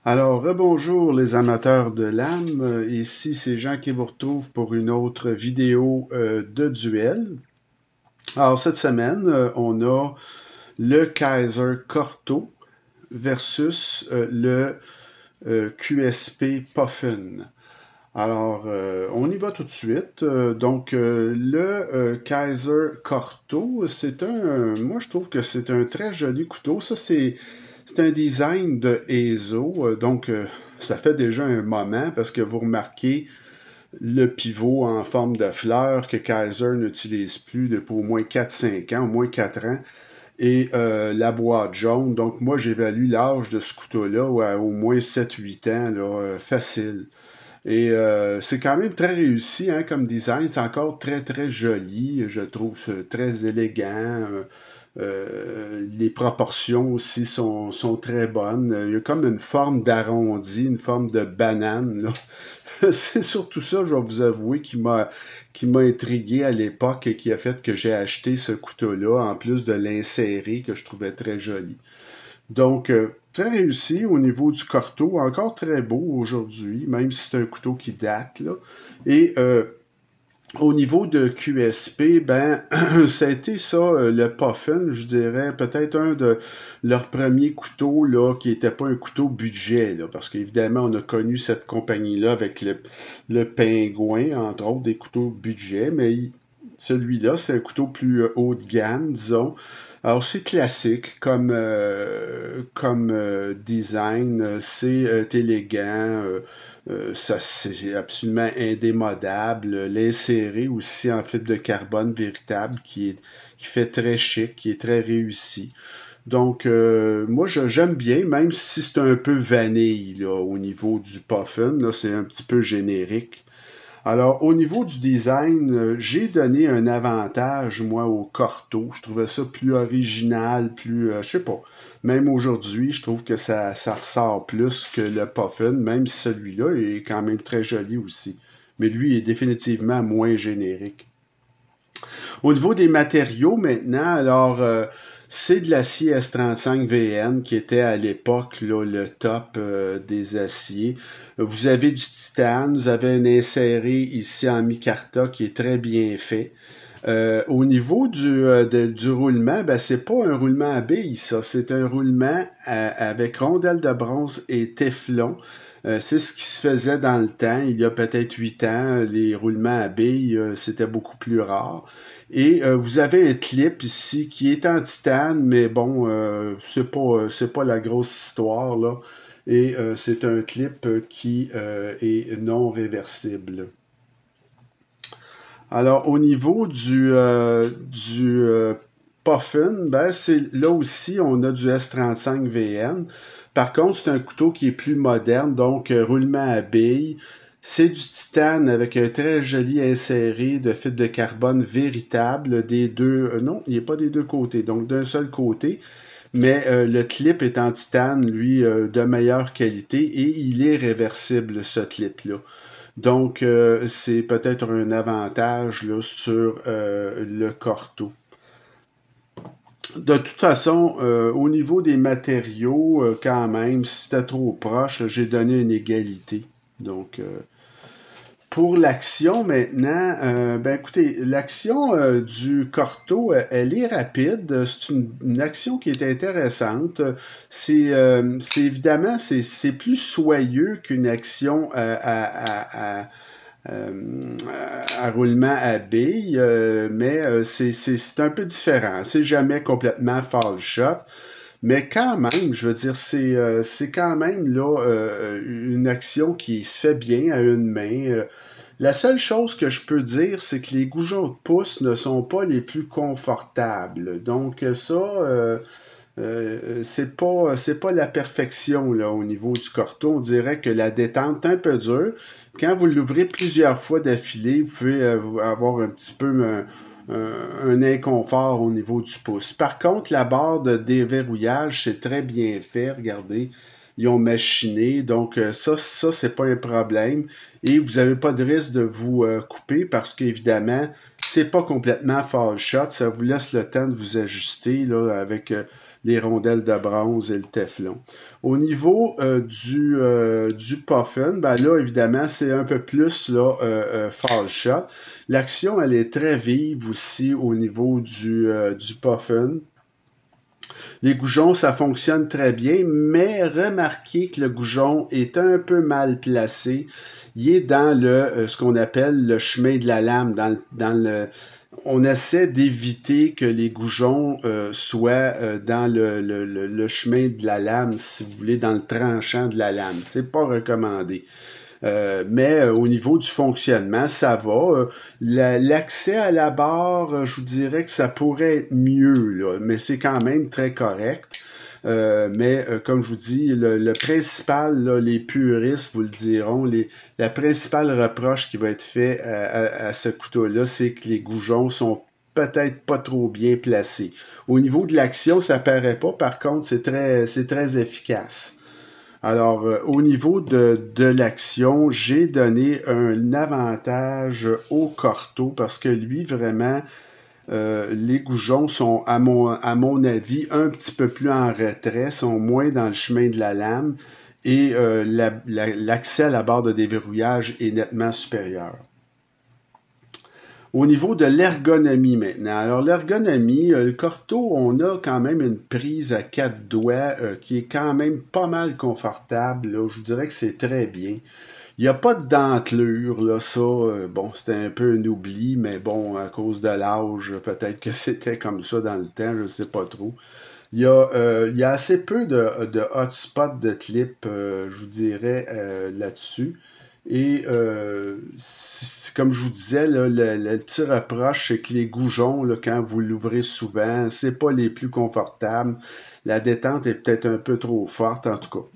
Alors, rebonjour les amateurs de lames. Ici, c'est Jean qui vous retrouve pour une autre vidéo de duel. Alors, cette semaine, on a le Kaiser Corto versus le QSP Puffin. Alors, on y va tout de suite. Le Kaiser Corto, moi je trouve que c'est un très joli couteau. C'est un design de Eizo, ça fait déjà un moment parce que vous remarquez le pivot en forme de fleur que Kaiser n'utilise plus depuis au moins 4-5 ans, au moins 4 ans, et la boîte jaune. Donc moi j'évalue l'âge de ce couteau-là à au moins 7-8 ans, là, facile. Et c'est quand même très réussi hein, comme design. C'est encore très très joli. Je trouve très élégant. Les proportions aussi sont très bonnes. Il y a comme une forme d'arrondi, une forme de banane, là. C'est surtout ça, je vais vous avouer, qui m'a intrigué à l'époque et qui a fait que j'ai acheté ce couteau-là, en plus de l'insérer que je trouvais très joli. Donc, très réussi au niveau du corto, encore très beau aujourd'hui, même si c'est un couteau qui date, là. Et au niveau de QSP, ben, ça a été ça, le Puffin, je dirais, peut-être un de leurs premiers couteaux, là, qui n'était pas un couteau budget, là, parce qu'évidemment, on a connu cette compagnie-là avec le Pingouin, entre autres, des couteaux budget, mais celui-là, c'est un couteau plus haut de gamme, disons. Alors, c'est classique comme design, c'est élégant, ça c'est absolument indémodable. L'insérer aussi en fibre de carbone véritable qui fait très chic, qui est très réussi. Donc, moi, j'aime bien, même si c'est un peu vanille là, au niveau du puffin, là, c'est un petit peu générique. Alors, au niveau du design, j'ai donné un avantage, moi, au Corto. Je trouvais ça plus original, plus, je sais pas. Même aujourd'hui, je trouve que ça ressort plus que le Puffin, même si celui-là est quand même très joli aussi. Mais lui est définitivement moins générique. Au niveau des matériaux maintenant, alors c'est de l'acier S35VN qui était à l'époque là, le top des aciers. Vous avez du titane, vous avez un inséré ici en micarta qui est très bien fait. Au niveau du roulement, ben, c'est pas un roulement à billes, ça. C'est un roulement avec rondelle de bronze et téflon. C'est ce qui se faisait dans le temps. Il y a peut-être 8 ans, les roulements à billes, c'était beaucoup plus rare. Et vous avez un clip ici qui est en titane, mais bon, c'est pas la grosse histoire, là. Et c'est un clip qui est non réversible. Alors, au niveau du Puffin, ben, là aussi, on a du S35VN. Par contre, c'est un couteau qui est plus moderne, donc roulement à billes. C'est du titane avec un très joli inséré de fibre de carbone véritable des deux. Non, il n'est pas des deux côtés, donc d'un seul côté. Mais le clip est en titane, lui, de meilleure qualité et il est réversible, ce clip-là. Donc, c'est peut-être un avantage là, sur le Corto. De toute façon, au niveau des matériaux, quand même, si c'était trop proche, j'ai donné une égalité. Donc, pour l'action maintenant, ben écoutez, l'action du Corto, elle est rapide. C'est une action qui est intéressante. C'est évidemment, c'est plus soyeux qu'une action à roulement à billes, mais c'est un peu différent. C'est jamais complètement fall shot. Mais quand même, je veux dire, c'est quand même là une action qui se fait bien à une main. La seule chose que je peux dire, c'est que les goujons de pouce ne sont pas les plus confortables. Donc ça, c'est pas la perfection là, au niveau du corto. On dirait que la détente est un peu dure. Quand vous l'ouvrez plusieurs fois d'affilée, vous pouvez avoir un petit peu un inconfort au niveau du pouce. Par contre, la barre de déverrouillage, c'est très bien fait. Regardez, ils ont machiné. Donc, ça c'est pas un problème. Et vous n'avez pas de risque de vous couper parce qu'évidemment, c'est pas complètement fall shot. Ça vous laisse le temps de vous ajuster là, avec les rondelles de bronze et le Teflon. Au niveau du puffin, ben là, évidemment, c'est un peu plus là, fall shot. L'action, elle est très vive aussi au niveau du puffin. Les goujons, ça fonctionne très bien, mais remarquez que le goujon est un peu mal placé. Il est dans ce qu'on appelle le chemin de la lame. On essaie d'éviter que les goujons soient dans le chemin de la lame, si vous voulez, dans le tranchant de la lame. C'est pas recommandé. Mais au niveau du fonctionnement, ça va. L'accès à la barre, je vous dirais que ça pourrait être mieux, là, mais c'est quand même très correct. Comme je vous dis, le principal, là, les puristes vous le diront, la principale reproche qui va être fait à ce couteau-là, c'est que les goujons sont peut-être pas trop bien placés. Au niveau de l'action, ça paraît pas, par contre, c'est très efficace. Alors, au niveau de l'action, j'ai donné un avantage au Corto parce que lui, vraiment, les goujons sont, à mon avis, un petit peu plus en retrait, sont moins dans le chemin de la lame et l'accès à la barre de déverrouillage est nettement supérieur. Au niveau de l'ergonomie maintenant. Alors l'ergonomie, le Corto, on a quand même une prise à 4 doigts qui est quand même pas mal confortable. Là. Je vous dirais que c'est très bien. Il n'y a pas de dentelure, là, ça, bon, c'était un peu un oubli, mais bon, à cause de l'âge, peut-être que c'était comme ça dans le temps, je ne sais pas trop. Il y a assez peu de hotspots de clip, je vous dirais, là-dessus. Et comme je vous disais, là, le petit reproche, c'est que les goujons, là, quand vous l'ouvrez souvent, c'est pas les plus confortables. La détente est peut-être un peu trop forte, en tout cas.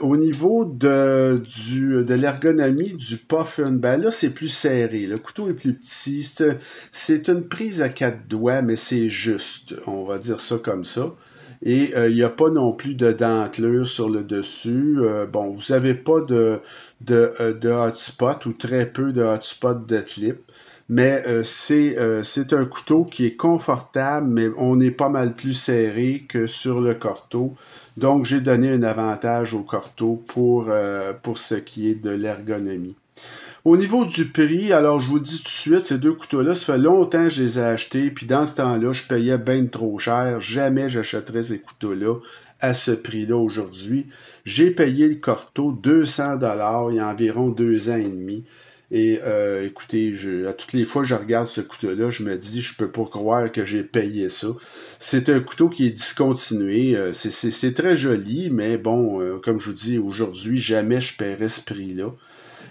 Au niveau de l'ergonomie du puffin, ben là, c'est plus serré. Le couteau est plus petit. C'est une prise à 4 doigts, mais c'est juste. On va dire ça comme ça. Et il n'y a pas non plus de dentelure sur le dessus. Bon, vous n'avez pas de hotspot ou très peu de hotspot de clip. Mais c'est un couteau qui est confortable, mais on est pas mal plus serré que sur le Corto. Donc, j'ai donné un avantage au Corto pour ce qui est de l'ergonomie. Au niveau du prix, alors je vous dis tout de suite, ces deux couteaux-là, ça fait longtemps que je les ai achetés, puis dans ce temps-là, je payais bien trop cher. Jamais j'achèterais ces couteaux-là à ce prix-là aujourd'hui. J'ai payé le Corto 200 $ il y a environ 2 ans et demi. Et écoutez, à toutes les fois que je regarde ce couteau-là, je me dis, je peux pas croire que j'ai payé ça. C'est un couteau qui est discontinué. C'est très joli, mais bon, comme je vous dis, aujourd'hui, jamais je paierais ce prix-là.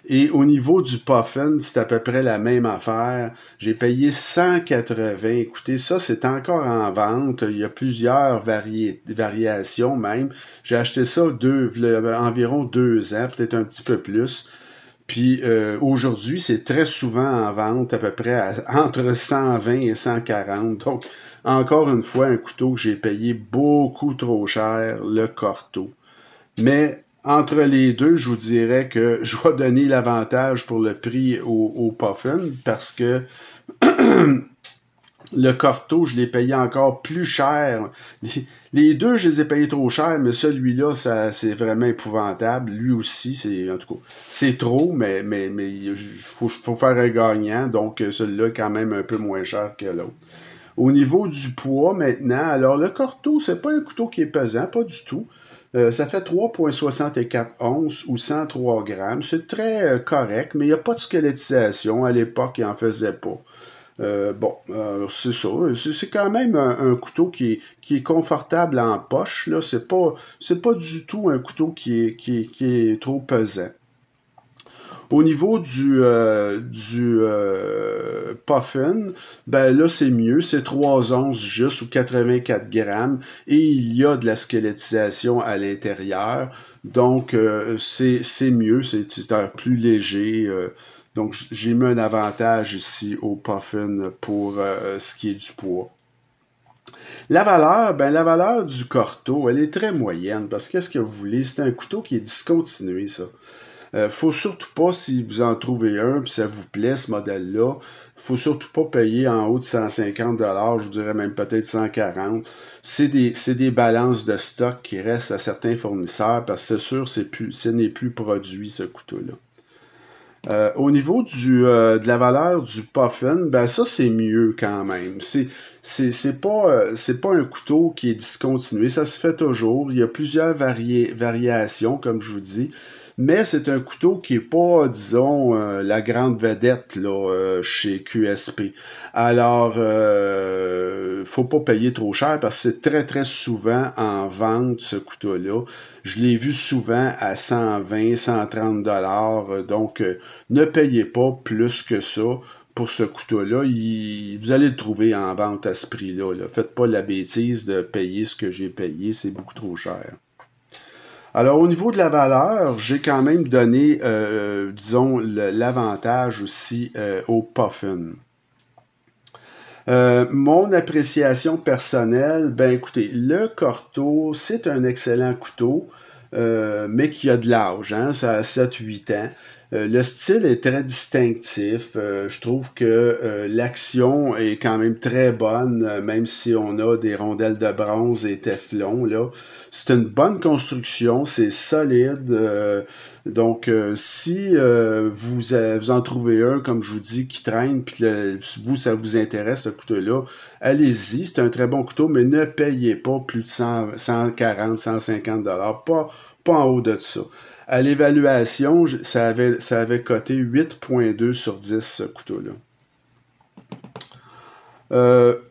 Et au niveau du puffin, c'est à peu près la même affaire. J'ai payé 180. Écoutez, ça, c'est encore en vente. Il y a plusieurs variations même. J'ai acheté ça environ 2 ans, peut-être un petit peu plus. Puis aujourd'hui, c'est très souvent en vente, à peu près entre 120 et 140. Donc, encore une fois, un couteau que j'ai payé beaucoup trop cher, le Corto. Mais entre les deux, je vous dirais que je vais donner l'avantage pour le prix au puffin parce que le Corto, je l'ai payé encore plus cher. Les deux, je les ai payés trop cher, mais celui-là, c'est vraiment épouvantable. Lui aussi, en tout cas, c'est trop, mais il faut faire un gagnant, donc celui-là est quand même un peu moins cher que l'autre. Au niveau du poids maintenant, alors le Corto, c'est pas un couteau qui est pesant, pas du tout. Ça fait 3,64 onces ou 103 grammes. C'est très correct, mais il n'y a pas de squelettisation. À l'époque, il n'en faisait pas. C'est ça. C'est quand même un couteau qui est confortable en poche. Là. C'est pas du tout un couteau qui est trop pesant. Au niveau du puffin, ben là, c'est mieux. C'est 3 onces juste ou 84 grammes et il y a de la squelettisation à l'intérieur. Donc, c'est mieux. C'est un plus léger. Donc, j'ai mis un avantage ici au puffin pour ce qui est du poids. La valeur du Corto, elle est très moyenne parce qu'est-ce que vous voulez? C'est un couteau qui est discontinué, ça. Faut surtout pas, si vous en trouvez un, puis ça vous plaît, ce modèle-là, faut surtout pas payer en haut de 150 $, je vous dirais même peut-être 140. C'est des balances de stock qui restent à certains fournisseurs, parce que c'est sûr, ce n'est plus produit, ce couteau-là. Au niveau de la valeur du puffin, ben ça c'est mieux quand même. C'est pas un couteau qui est discontinué, ça se fait toujours. Il y a plusieurs variations, comme je vous dis, mais c'est un couteau qui est pas, disons, la grande vedette là, chez QSP. Alors, faut pas payer trop cher parce que c'est très très souvent en vente ce couteau-là. Je l'ai vu souvent à 120, 130 $. Donc, ne payez pas plus que ça pour ce couteau-là. Vous allez le trouver en vente à ce prix-là. Là. Faites pas la bêtise de payer ce que j'ai payé. C'est beaucoup trop cher. Alors, au niveau de la valeur, j'ai quand même donné, disons, l'avantage aussi au puffin. Mon appréciation personnelle, ben écoutez, le Corto, c'est un excellent couteau, mais qui a de l'âge, hein, ça a 7-8 ans. Le style est très distinctif. Je trouve que l'action est quand même très bonne, même si on a des rondelles de bronze et Teflon, là. C'est une bonne construction, c'est solide. Donc, si vous en trouvez un, comme je vous dis, qui traîne, puis que vous, ça vous intéresse, ce couteau-là, allez-y. C'est un très bon couteau, mais ne payez pas plus de 140, 150 $. Pas en haut de ça. À l'évaluation, ça avait coté 8,2 sur 10, ce couteau-là.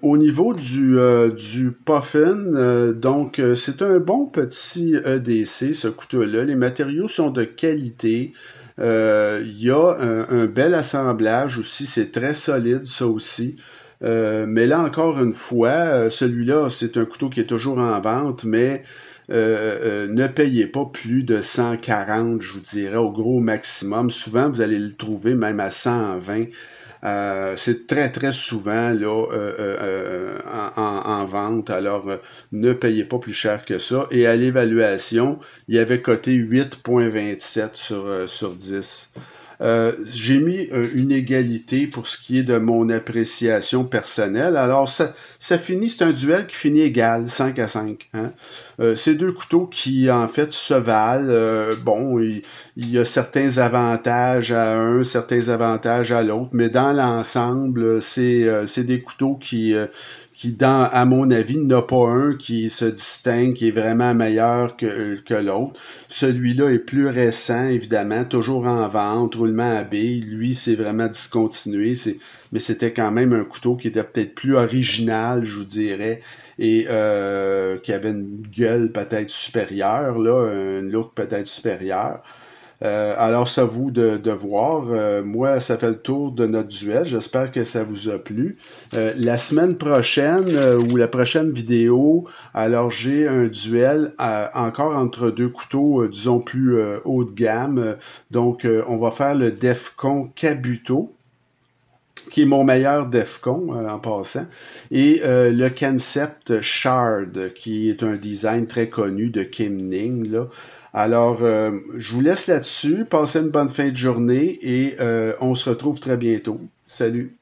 Au niveau du puffin, donc c'est un bon petit EDC, ce couteau-là. Les matériaux sont de qualité. Il y a un bel assemblage aussi, c'est très solide, ça aussi. Mais là, encore une fois, celui-là, c'est un couteau qui est toujours en vente, mais ne payez pas plus de 140, je vous dirais, au gros maximum. Souvent, vous allez le trouver même à 120. C'est très, très souvent là, en vente. Alors, ne payez pas plus cher que ça. Et à l'évaluation, il avait coté 8,27 sur 10. J'ai mis une égalité pour ce qui est de mon appréciation personnelle. Alors, ça finit, c'est un duel qui finit égal, 5-5. Hein? C'est deux couteaux qui, en fait, se valent. Bon, il y a certains avantages à un, certains avantages à l'autre, mais dans l'ensemble, c'est des couteaux qui à mon avis, n'a pas un qui se distingue, qui est vraiment meilleur que l'autre. Celui-là est plus récent, évidemment, toujours en vente, roulement à billes. Lui, c'est vraiment discontinué, mais c'était quand même un couteau qui était peut-être plus original, je vous dirais, et qui avait une gueule peut-être supérieure, là, un look peut-être supérieur. Alors, c'est à vous de voir. Moi, ça fait le tour de notre duel. J'espère que ça vous a plu. La semaine prochaine ou la prochaine vidéo, alors j'ai un duel encore entre deux couteaux, disons plus haut de gamme. Donc, on va faire le Defcon Kabuto, qui est mon meilleur Defcon en passant, et le Concept Shard, qui est un design très connu de Kim Ning, là. Alors, je vous laisse là-dessus. Passez une bonne fin de journée et on se retrouve très bientôt. Salut!